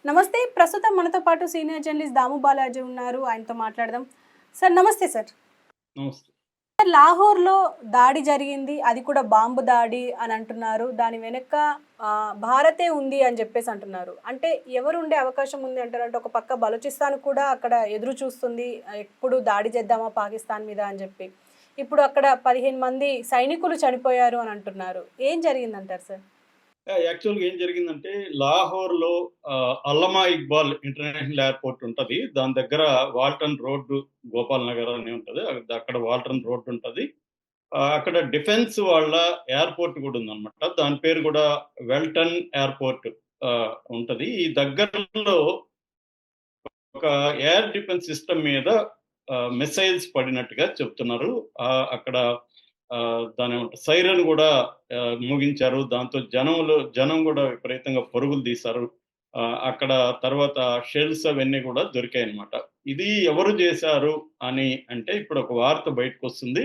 నమస్తే. ప్రస్తుతం మనతో పాటు సీనియర్ జర్నలిస్ట్ దాము బాలాజీ ఉన్నారు. ఆయనతో మాట్లాడదాం. సార్ నమస్తే సార్. నమస్తే. సార్ లాహోర్‌లో దాడి జరిగింది. అది కూడా బాంబు దాడి అని అంటున్నారు. దాని వెనక భారతే ఉంది అని చెప్పేసి అంటున్నారు. అంటే ఎవరు ఉండే అవకాశం ఉంది అంటారు? అంటే ఒక పక్క బలూచిస్తాన్ కూడా అక్కడ ఎదురు చూస్తుంది. ఎప్పుడు దాడి చేద్దామా పాకిస్తాన్ మీద అని చెప్పి. ఇప్పుడు అక్కడ 15 మంది సైనికులు చనిపోయారు అని అంటున్నారు. ఏం జరిగిందంటారు సార్? యాక్చువల్‌గా ఏం జరిగిందంటే లాహోర్‌లో అల్లమా ఇక్బాల్ ఇంటర్నేషనల్ ఎయిర్‌పోర్ట్ ఉంటది. దాని దగ్గర వాల్టన్ రోడ్, గోపాల్ నగర్ అని ఉంటది. అక్కడ వాల్టన్ రోడ్ ఉంటది. అక్కడ డిఫెన్స్ వాళ్ళ ఎయిర్‌పోర్ట్ కూడా ఉందన్నమాట. దాని పేరు కూడా వెల్టన్ ఎయిర్‌పోర్ట్ ఉంటది. ఈ దగ్గరలో ఒక ఎయిర్ డిఫెన్స్ సిస్టమ్ మీద మిసైల్స్ పడినట్టుగా చెప్తున్నారు. అక్కడ దానేమంటారు సైరన్ కూడా మోగించారు. దాంతో జనం కూడా విపరీతంగా పరుగులు తీశారు. అక్కడ తర్వాత షెల్స్ అవన్నీ కూడా దొరికాయన్నమాట. ఇది ఎవరు చేశారు అని అంటే ఇప్పుడు ఒక వార్త బయటకొస్తుంది.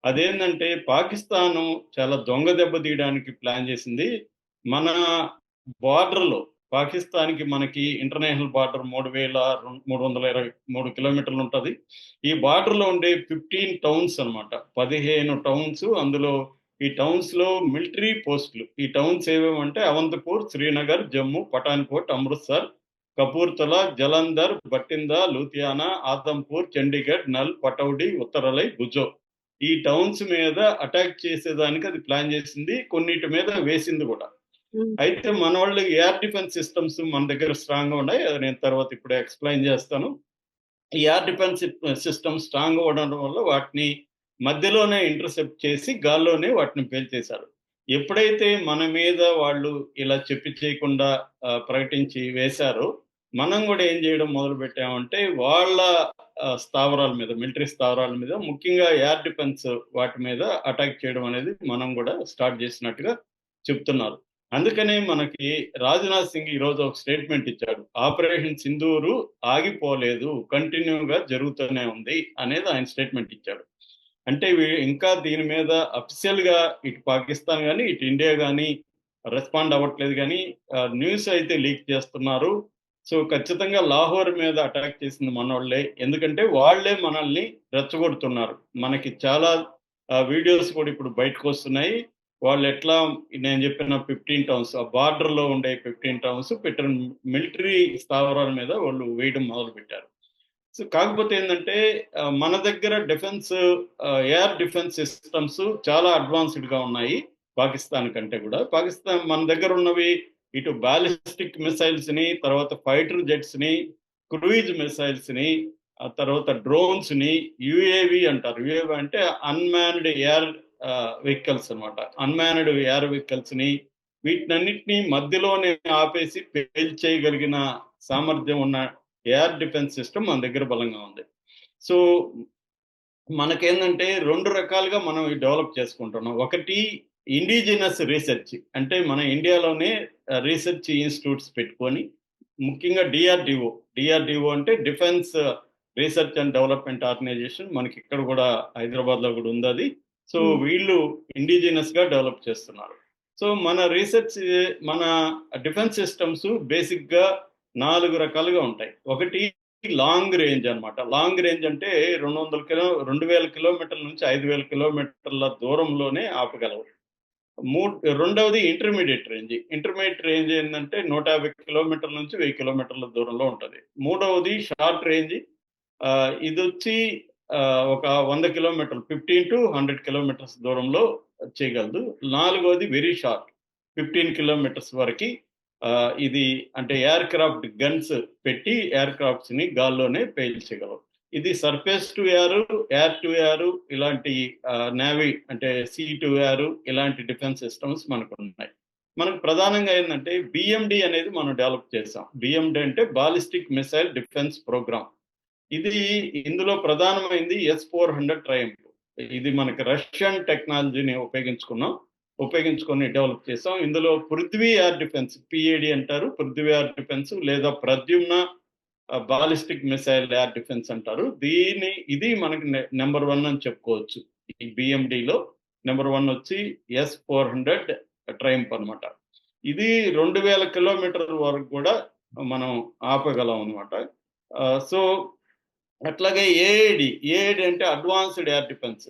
అదేంటంటే పాకిస్తాను చాలా దొంగ దెబ్బ తీయడానికి ప్లాన్ చేసింది. మన బోర్డర్‌లో పాకిస్తాన్‌కి మనకి ఇంటర్నేషనల్ బార్డర్ 3,323 కిలోమీటర్లు ఉంటది. ఈ బార్డర్‌లో ఉండే 15 టౌన్స్ అన్నమాట. 15 టౌన్స్. అందులో ఈ టౌన్స్‌లో మిలిటరీ పోస్టులు. ఈ టౌన్స్ ఏవేవంటే అవంతపూర్, శ్రీనగర్, జమ్మూ, పఠాన్‌కోట్, అమృత్సర్, కపూర్తల, జలంధర్, బటిందా, లూధియానా, ఆదంపూర్, చండీగఢ్, నల్, పటౌడి, ఉత్తరలై, గుజో. ఈ టౌన్స్ మీద అటాక్ చేసేదానికి అది ప్లాన్ చేసింది. కొన్నిటి మీద వేసింది కూడా. హ్మ్. అయితే మనోళ్ళు ఎయిర్ డిఫెన్స్ సిస్టమ్స్ మన దగ్గర స్ట్రాంగ్‌గా ఉన్నాయి. అది నేను తర్వాత ఇప్పుడే ఎక్స్‌ప్లెయిన్ చేస్తాను. ఈ ఎయిర్ డిఫెన్స్ సిస్టమ్ స్ట్రాంగ్‌గా ఉండడం వల్ల వాటిని మధ్యలోనే ఇంటర్సెప్ట్ చేసి గాల్లోనే వాటిని పేల్చేశారు. ఎప్పుడైతే మన మీద వాళ్ళు ఇలా చెప్పి చేయకుండా ప్రకటించి వేశారో, మనం గూడా ఏం చేయడం మొదలుపెట్టామంటే వాళ్ళ స్థావరాల మీద, మిలిటరీ స్థావరాల మీద ముఖ్యంగా ఎయిర్ డిఫెన్స్ వాటి మీద అటాక్ చేయడం అనేది మనం గూడా స్టార్ట్ చేసినట్టుగా చెప్తున్నారు. అందుకనే మనకి రాజ్‌నాథ్ సింగ్ ఈరోజు ఒక స్టేట్మెంట్ ఇచ్చాడు. ఆపరేషన్ సింధూరు ఆగిపోలేదు. కంటిన్యూ‌గా జరుగుతూనే ఉంది అనేది ఆయన స్టేట్మెంట్ ఇచ్చాడు. అంటే ఇంకా దీని మీద అఫీషియల్‌గా ఇటు పాకిస్తాన్ గాని, ఇటు ఇండియా గాని రెస్పాండ్ అవ్వట్లేదు గానీ న్యూస్ అయితే లీక్ చేస్తున్నారు. సో, ఖచ్చితంగా లాహోర్ మీద అటాక్ చేసింది మనోళ్ళే. ఎందుకంటే వాళ్ళే మనల్ని రెచ్చగొడుతున్నారు. మనకి చాలా వీడియోస్ కూడా ఇప్పుడు బయటకొస్తున్నాయి. వాళ్ళెట్లా నేను చెప్పిన 15 టౌన్స్ ఆ బార్డర్‌లో ఉండే 15 టౌన్స్ పెట్టిన మిలిటరీ స్థావరాల మీద వాళ్ళు వేయడం మొదలుపెట్టారు. సో, కాకపోతే ఏందంటే మన దగ్గర ఎయిర్ డిఫెన్స్ సిస్టమ్స్ చాలా అడ్వాన్స్‌డ్‌గా ఉన్నాయి. పాకిస్తాన్ కంటే గూడా. పాకిస్తాన్ మన దగ్గర ఉన్నవి ఇటు బాలిస్టిక్ మిసైల్స్‌ని, తర్వాత ఫైటర్ జెట్స్‌ని, క్రూయిజ్ మిసైల్స్‌ని, ఆ తర్వాత డ్రోన్స్‌ని, యూఏవీ అంటారు. యూఏవీ అంటే అన్‌మాన్డ్ ఎయిర్ వెహికల్స్ అన్నమాట. అన్‌మాన్డ్ ఎయిర్ వెహికల్స్‌ని వీటినన్నిటిని మధ్యలోనే ఆపేసి పేల్చేయగలిగిన సామర్థ్యం ఉన్న ఎయిర్ డిఫెన్స్ సిస్టమ్ మన దగ్గర బలంగా ఉంది. సో, మనకేందంటే 2 రకాలుగా మనం డెవలప్ చేసుకుంటున్నాం. ఒకటి ఇండిజినస్ రీసెర్చ్. అంటే మన ఇండియాలోనే రీసెర్చ్ ఇన్‌స్టిట్యూట్స్ పెట్టుకొని ముఖ్యంగా డీఆర్‌డీఓ. డీఆర్‌డీఓ అంటే defence research and development organisation మనకిక్కడ గూడా హైదరాబాద్‌లో గూడా ఉందది. So, hmm. వీళ్ళు ఇండిజినస్‌గా డెవలప్ చేస్తున్నారు. సో, మన డిఫెన్స్ సిస్టమ్స్ బేసిక్‌గా 4 రకాలుగా ఉంటాయి. ఒకటి లాంగ్ రేంజ్ అన్నమాట. లాంగ్ రేంజ్ అంటే 2000 కిలోమీటర్ల నుంచి 5000 కిలోమీటర్ల దూరంలోనే ఆపగలవు. రెండవది ఇంటర్మీడియేట్ రేంజ్. ఇంటర్మీడియేట్ రేంజ్ ఏందంటే 150 కిలోమీటర్ల నుంచి 1000 కిలోమీటర్ల దూరంలో ఉంటది. మూడవది షార్ట్ రేంజ్. ఇదొచ్చి ఒక 100 కిలోమీటర్లు 15-100 కిలోమీటర్స్ దూరంలో చేయగలదు. నాలుగోది వెరీ షార్ట్ 15 కిలోమీటర్స్ వరకి ఇది అంటే ఎయిర్ క్రాఫ్ట్స్‌ని గాల్లోనే పేల్చగలవు. ఇది surface to air to air ఇలాంటి నేవీ అంటే సీ టు ఎయిర్ ఇలాంటి డిఫెన్స్ సిస్టమ్స్ మనకున్నాయి. మనకు ప్రధానంగా ఏందంటే బీఎండీ అనేది మనం డెవలప్ చేసాం. బీఎండీ అంటే బాలిస్టిక్ మిసైల్ డిఫెన్స్ ప్రోగ్రామ్. ఇది ఇందులో ప్రధానమైంది S-400 ట్రయంఫ్. ఇది మనకి రష్యన్ టెక్నాలజీని ఉపయోగించుకొని డెవలప్ చేసాం. ఇందులో పృథ్వీ ఎయిర్ డిఫెన్స్ పీఏడీ అంటారు. పృథ్వీ ఎయిర్ డిఫెన్స్ లేదా Pradyumna ballistic missile air defence అంటారు. ఇది మనకి నంబర్ 1 అని చెప్పుకోవచ్చు. ఈ బీఎండీలో నంబర్ 1 వచ్చి S-400 ట్రయంఫ్ అన్నమాట. ఇది 2000 కిలోమీటర్ల వరకు కూడా మనం ఆపగలం అనమాట. సో అట్లాగే ఏఐడి అంటే advanced air defence.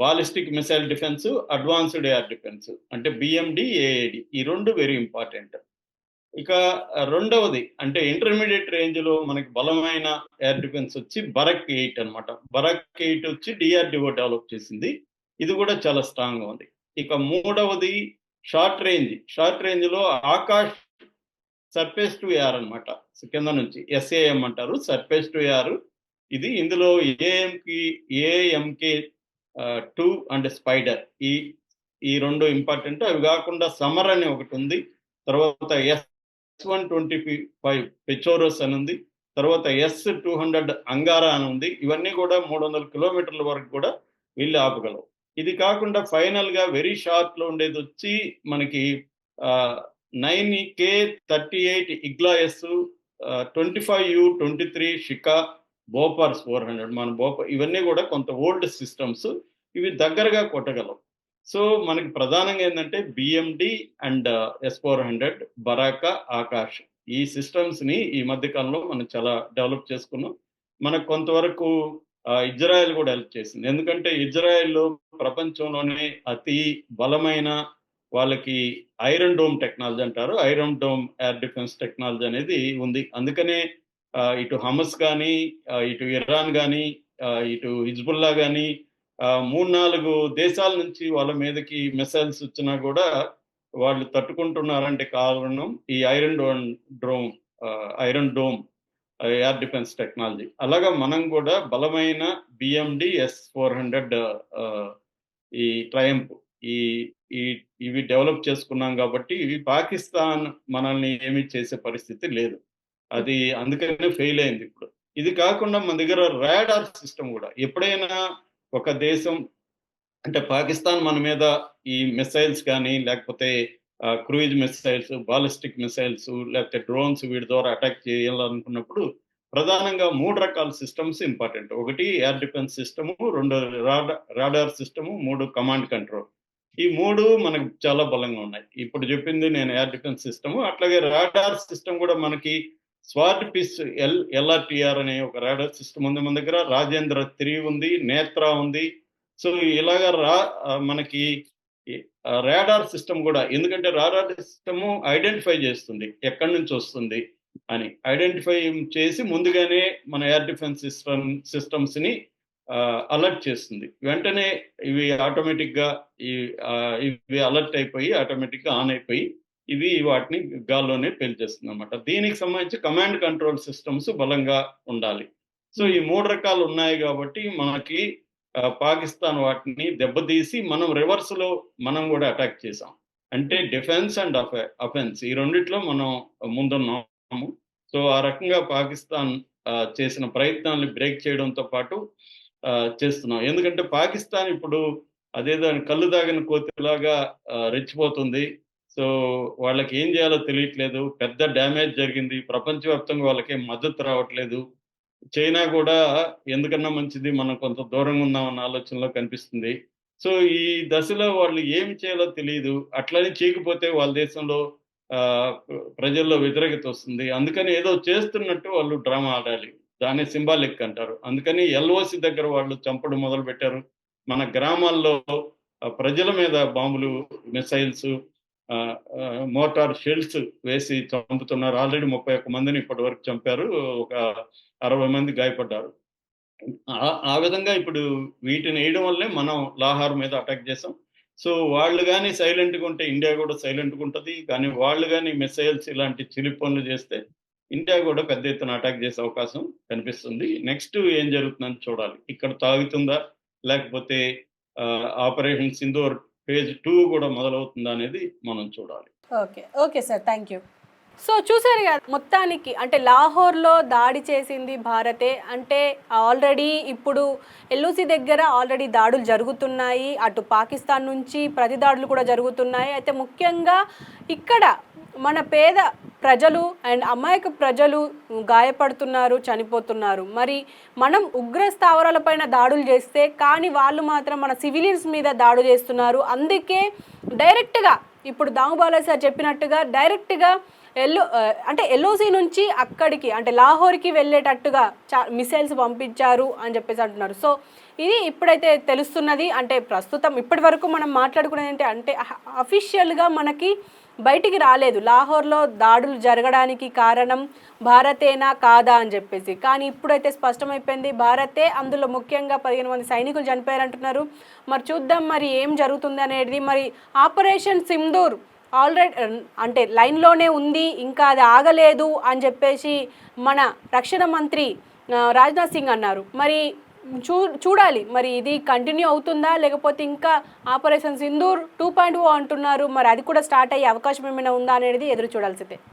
Ballistic missile defence, advanced air defence అంటే బిఎండి, ఏఐడి ఈ 2 వెరీ ఇంపార్టెంట్. ఇక రెండవది అంటే ఇంటర్మీడియేట్ రేంజ్‌లో మనకి బలమైన ఎయిర్ డిఫెన్స్ వచ్చి బరక్ 8 అన్నమాట. బరక్ 8 వచ్చి డీఆర్‌డీఓ డెవలప్ చేసింది. ఇది కూడా చాలా స్ట్రాంగ్‌గా ఉంది. ఇక మూడవది షార్ట్ రేంజ్‌లో ఆకాష్ సర్ఫేస్ టు ఎయిర్ అన్నమాట. కింద నుంచి ఎస్ఏఎం అంటారు. సర్ఫేస్ టు ఎయిర్ ఇది. ఇందులో ఏఎంకే 2 అండ్ స్పైడర్ ఈ 2 ఇంపార్టెంట్. అవి కాకుండా సమర్ అని ఒకటి ఉంది. తర్వాత S-125 పెచోరస్ అని ఉంది. తర్వాత S-200 అంగారా అని ఉంది. ఇవన్నీ కూడా 300 కిలోమీటర్ల వరకు కూడా వెళ్ళి ఆపగలవు. ఇది కాకుండా ఫైనల్‌గా వెరీ షార్ట్‌లో ఉండేది వచ్చి మనకి 9K38 Igla S, 25U-23 Shikha, Bofors 400 ఇవన్నీ కూడా కొంత ఓల్డ్ సిస్టమ్స్. ఇవి దగ్గరగా కొట్టగలవు. సో మనకి ప్రధానంగా ఏంటంటే బిఎండి అండ్ S-400, బరాకా, ఆకాష్ ఈ సిస్టమ్స్‌ని ఈ మధ్య కాలంలో మనం చాలా డెవలప్ చేసుకున్నాం. మనకు కొంతవరకు ఇజ్రాయెల్ కూడా హెల్ప్ చేసింది. ఎందుకంటే ఇజ్రాయెల్‌లో ప్రపంచంలోనే అతి బలమైన వాళ్ళకి ఐరన్ డోమ్ టెక్నాలజీ అంటారు. Iron dome air defence technology అనేది ఉంది. అందుకనే ఇటు హమస్ గానీ, ఇటు ఇరాన్ గానీ, ఇటు హిజ్బుల్లా గానీ 3, 4 దేశాల నుంచి వాళ్ళ మీదకి మిసైల్స్ వచ్చినా కూడా వాళ్ళు తట్టుకుంటున్నారంటే కారణం ఈ iron dome air defence technology. అలాగా మనం కూడా బలమైన బిఎండి S-400 ఈ ట్రయంఫ్ ఈ ఈ ఇవి డెవలప్ చేసుకున్నాం కాబట్టి ఇవి పాకిస్తాన్ మనల్ని ఏమీ చేసే పరిస్థితి లేదు. అది అందుకనే ఫెయిల్ అయింది ఇప్పుడు. ఇది కాకుండా మన దగ్గర రాడార్ సిస్టమ్ కూడా ఎప్పుడైనా ఒక దేశం అంటే పాకిస్తాన్ మన మీద ఈ మిసైల్స్ కానీ లేకపోతే క్రూయిజ్ మిసైల్స్, బాలిస్టిక్ మిసైల్స్ లేకపోతే డ్రోన్స్ వీటి ద్వారా అటాక్ చేయాలనుకున్నప్పుడు ప్రధానంగా 3 రకాల సిస్టమ్స్ ఇంపార్టెంట్. ఒకటి air defence system, 2 radar system, 3 command control. ఈ 3 మనకు చాలా బలంగా ఉన్నాయి. ఇప్పుడు చెప్పింది నేను ఎయిర్ డిఫెన్స్ సిస్టము. అట్లాగే రాడార్ సిస్టమ్ కూడా మనకి స్వార్డ్ పిస్ ఎల్ఆర్టీఆర్ అనే ఒక రాడార్ సిస్టమ్ ఉంది మన దగ్గర. రాజేంద్ర 3 ఉంది, నేత్ర ఉంది. సో ఇలాగ మనకి రాడార్ సిస్టమ్ కూడా ఎందుకంటే రాడార్ సిస్టమ్ ఐడెంటిఫై చేస్తుంది ఎక్కడి నుంచి వస్తుంది అని. ఐడెంటిఫై చేసి ముందుగానే మన ఎయిర్ డిఫెన్స్ సిస్టమ్స్ ని అలర్ట్ చేస్తుంది. వెంటనే ఇవి ఆటోమేటిక్గా ఇవి అలర్ట్ అయిపోయి ఆటోమేటిక్గా ఆన్ అయిపోయి ఇవి వాటిని గాల్లోనే పేల్చేస్తుంది అనమాట. దీనికి సంబంధించి కమాండ్ కంట్రోల్ సిస్టమ్స్ బలంగా ఉండాలి. సో ఈ 3 రకాలు ఉన్నాయి కాబట్టి మనకి పాకిస్తాన్ వాటిని దెబ్బతీసి మనం రివర్స్‌లో మనం కూడా అటాక్ చేసాం. అంటే డిఫెన్స్ అండ్ అఫెన్స్ ఈ రెండిట్లో మనం ముందున్నాము. సో ఆ రకంగా పాకిస్తాన్ చేసిన ప్రయత్నాల్ని బ్రేక్ చేయడంతో పాటు చేస్తున్నాం. ఎందుకంటే పాకిస్తాన్ ఇప్పుడు అదేదో కళ్ళు తాగిన కోతిలాగా రెచ్చిపోతుంది. సో వాళ్ళకి ఏం చేయాలో తెలియట్లేదు. పెద్ద డ్యామేజ్ జరిగింది. ప్రపంచవ్యాప్తంగా వాళ్ళకేం మద్దతు రావట్లేదు. చైనా కూడా ఎందుకన్నా మంచిది మనం కొంత దూరంగా ఉన్నామన్న ఆలోచనలో కనిపిస్తుంది. సో ఈ దశలో వాళ్ళు ఏం చేయాలో తెలీదు. అట్లని చేయకపోతే వాళ్ళ దేశంలో ప్రజల్లో వ్యతిరేకత వస్తుంది. అందుకని ఏదో చేస్తున్నట్టు వాళ్ళు డ్రామా ఆడాలి. దాన్ని సింబాలిక్ అంటారు. అందుకని ఎల్ఓసి దగ్గర వాళ్ళు చంపడం మొదలుపెట్టారు. మన గ్రామాల్లో ప్రజల మీద బాంబులు, మిసైల్స్, మోటార్ షెల్స్ వేసి చంపుతున్నారు. ఆల్రెడీ 31 మందిని ఇప్పటి వరకు చంపారు. ఒక 60 మంది గాయపడ్డారు. ఆ విధంగా ఇప్పుడు వీటిని వేయడం వల్లే మనం లాహార్ మీద అటాక్ చేసాం. సో వాళ్ళు గాని సైలెంట్‌గా ఉంటే ఇండియా కూడా సైలెంట్‌గా ఉంటది. కానీ వాళ్ళు గాని మిసైల్స్ ఇలాంటి చిలిపి పనులు చేస్తే ఇండియా కూడా పెద్ద ఎత్తున అటాక్ చేసే అవకాశం కనిపిస్తుంది. నెక్స్ట్ ఏం జరుగుతుందని చూడాలి. ఇక్కడ తాగుతుందా? లేకపోతే ఆపరేషన్ సింధూర్ ఫేజ్ 2 కూడా మొదలవుతుందా అనేది మనం చూడాలి. Okay sir. Thank you. So చూసారు కదా మొత్తానికి అంటే లాహోర్లో దాడి చేసింది భారతే. అంటే ఆల్రెడీ ఇప్పుడు ఎల్ఓసి దగ్గర ఆల్రెడీ దాడులు జరుగుతున్నాయి. అటు పాకిస్తాన్ నుంచి ప్రతి దాడులు కూడా జరుగుతున్నాయి. అయితే ముఖ్యంగా ఇక్కడ మన పేద ప్రజలు అండ్ అమాయక ప్రజలు గాయపడుతున్నారు, చనిపోతున్నారు. మరి మనం ఉగ్ర స్థావరాలపైన దాడులు చేస్తే కానీ వాళ్ళు మాత్రం మన సివిలియన్స్ మీద దాడులు చేస్తున్నారు. అందుకే డైరెక్ట్గా ఇప్పుడు దాము బాలా సార్ చెప్పినట్టుగా డైరెక్ట్గా అంటే ఎల్ఓసి నుంచి అక్కడికి అంటే లాహోర్కి వెళ్ళేటట్టుగా మిసైల్స్ పంపించారు అని చెప్పేసి అంటున్నారు. సో ఇది ఇప్పుడైతే తెలుస్తున్నది. అంటే ప్రస్తుతం ఇప్పటి వరకు మనం మాట్లాడుకునేది ఏంటి అంటే అఫీషియల్గా మనకి బయటికి రాలేదు లాహోర్లో దాడులు జరగడానికి కారణం భారతేనా కాదా అని చెప్పేసి. కానీ ఇప్పుడైతే స్పష్టమైపోయింది భారతే, అందులో ముఖ్యంగా 15 మంది సైనికులు చనిపోయారంటున్నారు. మరి చూద్దాం మరి ఏం జరుగుతుంది అనేది. మరి ఆపరేషన్ సింధూర్ ఆల్రెడీ అంటే లైన్లోనే ఉంది, ఇంకా అది ఆగలేదు అని చెప్పేసి మన రక్షణ మంత్రి రాజ్నాథ్ సింగ్ అన్నారు. మరి చూడాలి మరి ఇది కంటిన్యూ అవుతుందా, లేకపోతే ఇంకా ఆపరేషన్ సింధూర్ 2.0 అంటున్నారు. మరి అది కూడా స్టార్ట్ అయ్యే అవకాశం ఏమైనా ఉందా అనేది ఎదురు చూడాల్సిందే.